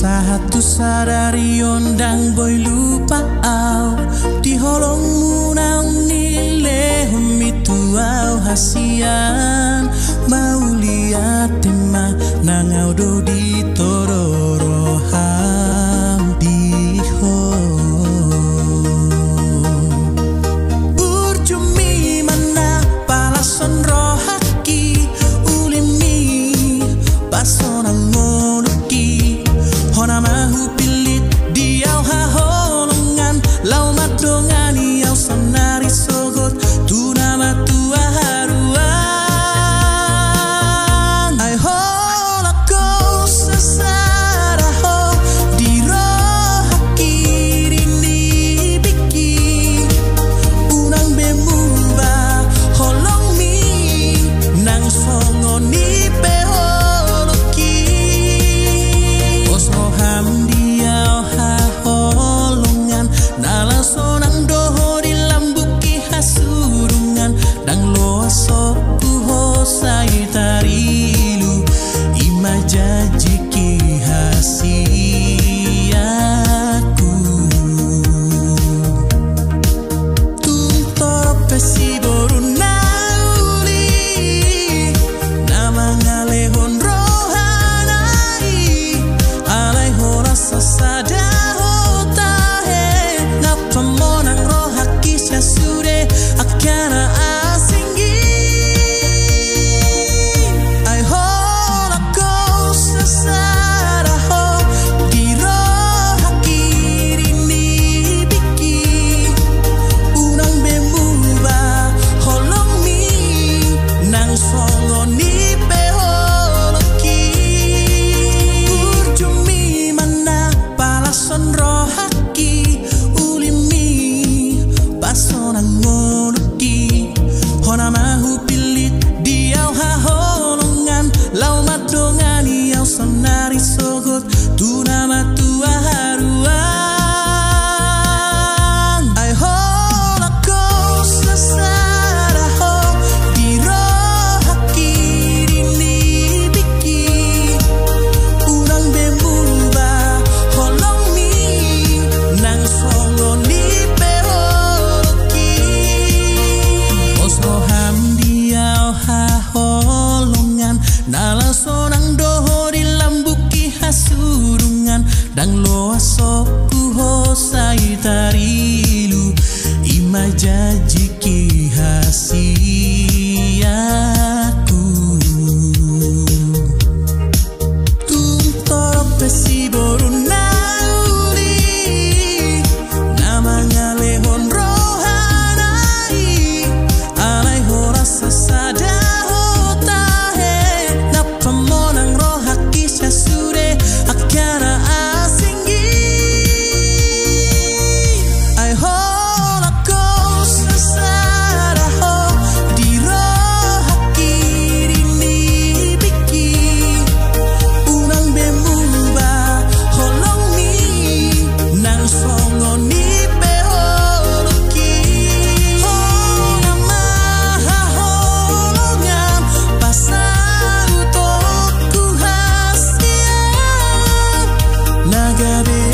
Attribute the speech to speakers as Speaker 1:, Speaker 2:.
Speaker 1: Satu sadari ondang boy lupa au di holongmu nang nile humitu au hasian mau lihat tema nang au do di tororo ham di ho burjumi mana palason rohaki ulimi pasonang monuki hona mahu pilit diau ha holongan lau madongani au sanari sogot tu nama tua haruan ai hola ko sesara ho di rohaki rini biki unang bemuba holong mi nang songoni pe sonang doho di lambuki hasurungan dang loa sopu hosai tarilu ima jajiki hasiaku tung toro pesi borunauli nama ngalehon rohanai alai hora sasada Pemonang rohaki syasude akana asinggi ai hola ko sesara ho di rohaki rini biki unang bemuba holong mi nang songoni pe holoki burjumi mana palason rohaki sonang monuki hona mahu pilit diau ha holongan lau madongani au sonari sogot tu nama tua haruan ai hola ko sesara ho di rohaki rini biki unang bemuba holong mi nang songoni nala sonang doho di lambuki hasurungan dang loa sopu hosai tarilu ima jajiki hasiaku tung toro pesi borunauli nama ngalehon rohanai alai hora sasada pemonang rohaki syasude akana asinggi ai hola ko sesara ho di rohaki rini biki unang bemuba holong mi nang songoni pe holoki hona maha holongan pasang Nagabe